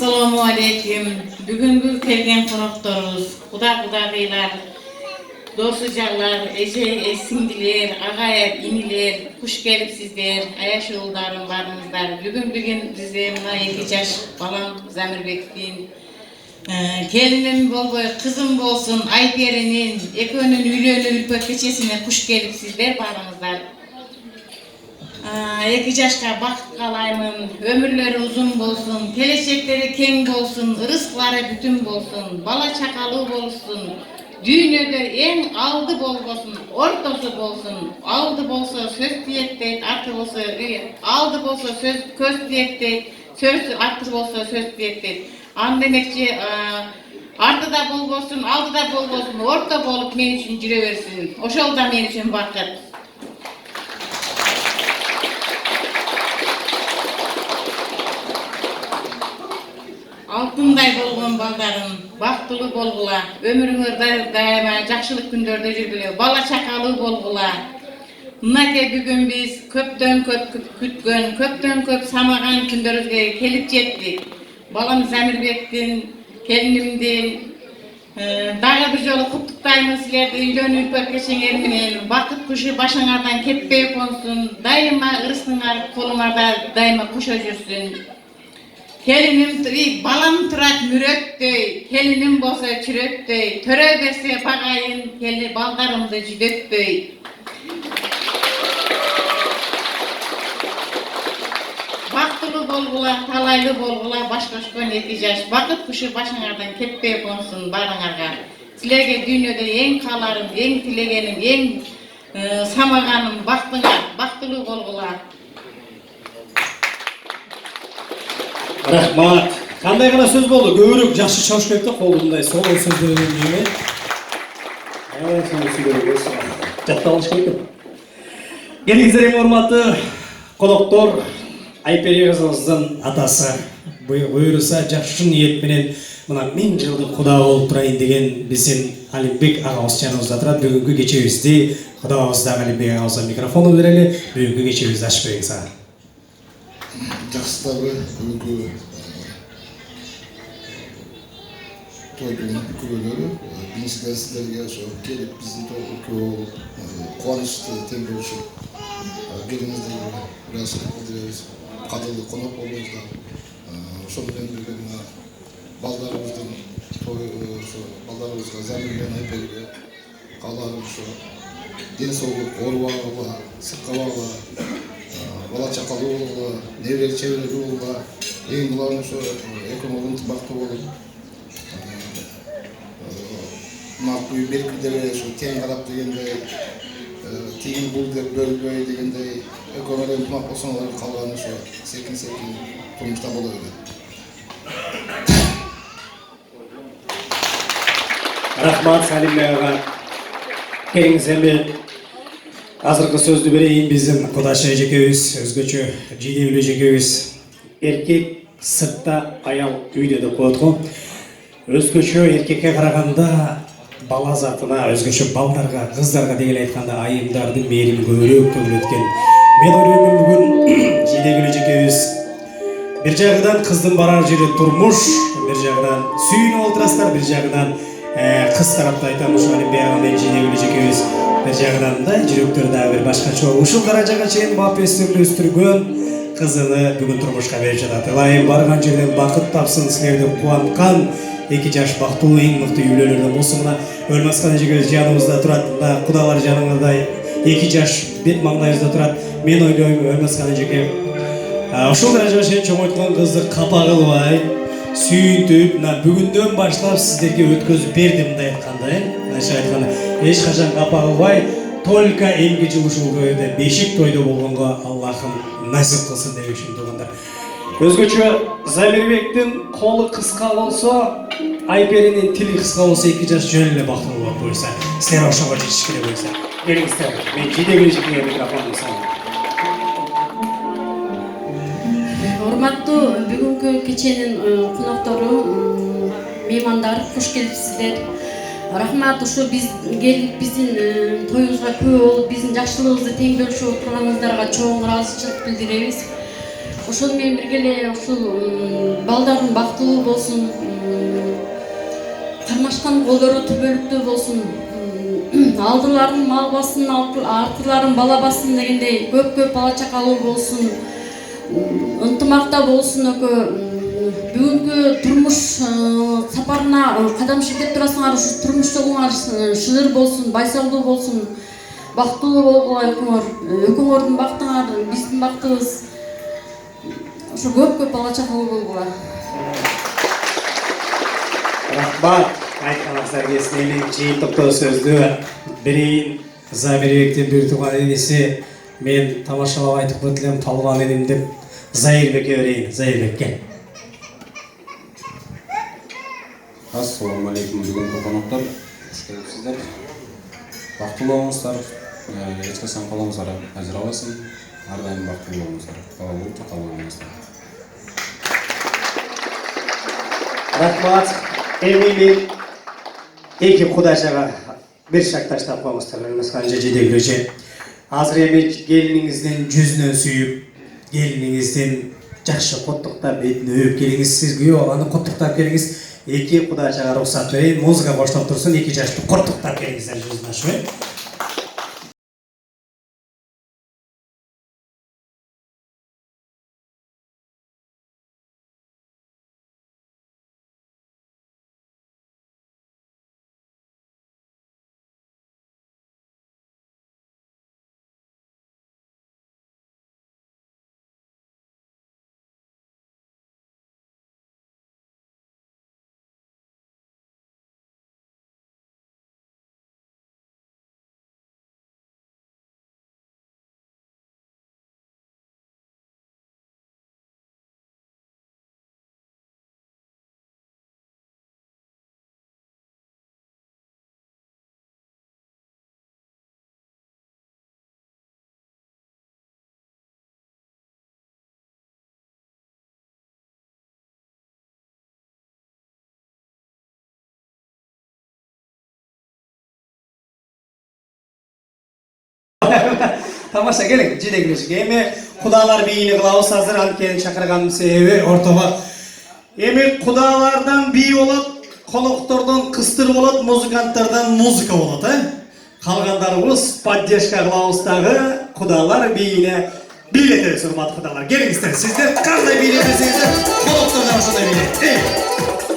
Assalamu alaikum. Bugünkü kelgen konaklarımız, Kudagıylar, dostucalar, eje sindiler, ağayar, iniler, kuş gelip sizler, ayaş yoldarım varınızlar. Bugün bize mına 2 yaş balam Zamirbek'in gelinim bol boy, kızım bolsun, Ayper'inin, Eko'nun ülönü ülpök keçesine kuş gelip sizler varınızlar. 2 yaşka bakıp kalayım, ömürleri uzun bolsun, gelecekleri keng bolsun, rızkları bütün bolsun, bala çakalı bolsun, dünyada en aldı bol bolsun, ortası bolsun, aldı bolsa söz diyekte, artı bolsa aldı bolsa söz köz diyekte, söz artı bolsa söz diyekte. An demekçi artı da bol bolsun, aldı da bol bolsun, orta bolup men için jireversin. Oşol da men için vakit. Altınday bolğun baldarım, baktılı bolğula, ömrüңür daima jakşılık gündörde жүрgülü, bala çakalı bolğula. Mınake bugün biz köptön köp kütkön, köptön köp samagan kündörüzge kelip jettik. Balam Zamirbek'tin, kelinimdin, dağı bir jolu kutlukdaymış sizlerdi, ülönü ülpök keçeňer menen, vakit kuşu başaňardan keppeý konsun, daima ırısıňar kolunarda daima kuşa jursün. Kelinim balam turat mürektöy, kelinim bolsa çürektöy, töre berse bagayın, keli baldarımdı jüdöktöy. Baktılı bolgula, talaylı bolgula, başkoşkon 2 yaş, vakit kuşu başaňardan keppeý konsun barıňarga. Silerge dünyada en kalarım, en tilegenim, en samaganım, baktılı bolgula. Rahmat. Qanday gana söz boldu? Көбүрөөк жакшы чабыш керек да колундай сол сөздөрдөн кийин. Жаттап алыш керек. Келиңиздер эң урматтуу коноктор, Айпери кызыбыздын атасы буйруса жакшы ниет менен мына 1000 жылдык куда болуп турайын деген биздин Алимбек агабыз жаныбызда турат. Бүгүнкү кечебизди кудабызда Алимбек агабызга микрофону берели. Бүгүнкү кечебизди ачып бериңиз ага. Жақсылары бүгінгі тойдың күбелері біріншіден сіздерге келіп біздің тойға көп болып қуанышты тең бөлісіп келіңіздерге біраз білдіреміз, қадірлі қонақ болыңыздар. Сонымен бірге балдарымыздың балдарымызға Зәмірмен Айперге қаларым денсаулық орбағыла, сыққалағыла, бала чакалы болула, небери чебери болула, эң улам ошо экономик ынтымактуу болуп, макул белгилери ошо тең карап дегендей, тигин бул деп бөлбөй дегендей, экономик ынтымак болсоңор калганы ошо секин турмушта боло берет. Рахмат Салимбек ага. Келиңиздер азыркы сөздү берейин. Биздин кудаш эжекебиз өзгөчө жидебиле эжекебиз. Эркек сыртта, аял үйдө деп коет го. Өзгөчө эркекке караганда бала затына, өзгөчө балдарга, кыздарга деген айтканда айымдардын мээрин көбүрөөк төгүлөт экен. Мен ойлойм бүгүн жидебиле эжекебиз бир жагынан кыздын барар жери турмуш, бир жагынан сүйүнүп олтурасыздар, бир жагынан кыз тарапта айтам ушул Алимбек ага менен жидебиле эжекебиз bir jagdan da жүрөктөрдө бир башкача ушул даражага чейин мапестип өстүргөн кызыны бүгүн турмушка берип жатат. Илайым барган жерден бакыт тапсын, силерди кубанткан 2 жаш бактылуу эң мыкты үйлөрдөн болсун. Мына Өлмаскан эжекебиз жаныбызда турат, мына кудалар жаныбызда 2 жаш бет маңдайыбызда турат. Мен ойлойм Өлмаскан эжеке ушул даражага чейин чоңойткон кызды капа кылбай, сүйүнтүп, мына бүгүндөн баштап сиздерге өткөзүп бердим мындай айтканда, Наша айтканда, эч качан капа кылбай, только эмки жыл ушул тойдо, бешик тойдо болгонго Аллахым насип кылсын деп үчүн тургандар. Өзгөчө Замирбектин колу кыска болсо, Айперинин тили кыска болсо 2 жаш жөн эле бактылуу болуп койсо, силер ошого жетиш керек болсо. Келиңиздер, мен жидебиле эжекеге микрофонду салам. Урматтуу бүгүнкү кеченин коноктору, меймандар, куш келипсиздер. Рахмат, ушу биздин тоюбузга көп болуп, биздин жакшылыгыбызды тең бөлүшүп отурганыңыздарга чоң ыраазычылык билдиребиз. Ошол менен бирге эле ушул балдарым бактылуу болсун, кармашкан колдору түбөлүктүү болсун, алдыларын мал бассын, артыларын бала бассын дегендей көп бала чакалуу болсун, ынтымакта болсун экөө. Бүгүнкү турмуш сапарына кадам шектеп турасыңар, ушу турмуш жолуңар шыныр болсун, байсалдуу болсун, бактылуу болгула экөөңөрдүн бактыңар, биздин бактыбыз. Ошо көп бала чакалуу болгула. Рахмат. Айтқаныңыздар келсін. Менің жиынтықты сөзді берейін. Забирбектен бері туған енесі мен тамашалап айтып өтілем талған едім деп Зайырбекке берейін. Зайырбекке. Ассалаумағалейкум бүгінгі қонақтар, қош келіпсіздер. Бақтылы болыңыздар, ешқашан қолыңыздар ажырабасын, әрдайым бақтылы болыңыздар, балалы чақалы болыңыздар. Рахмат. Мен екі құдашаға бір шақ таштап қойыңыздар. Қанша жедегілі Азыр еме келініңізден жүзінен сүйіп, келініңізден жақшы құттықтап, бетін өйіп келіңіз, сіз күйеу алғаны құттықтап келіңіз. Екі құдашаға рұқсат берейін, музыка қоштап тұрсын, екі жашты құттықтап келіңіздер жүзін ашуын. Тамаша келin, жидегілешік. Еме құдалар бейіні қылауыз азыр анкені шақырғаным себебі ортаға. Еме құдалардан бей олат, қонақтардан қыстыр олат, музыканттардан музыка олат. Қалғандарымыз поддержка қылауыздағы құдалар бейіні билетер, сұрмат құдалар. Келіңіздер, сіздер қандай билетесіңіздер, қонақтардан осындай билет.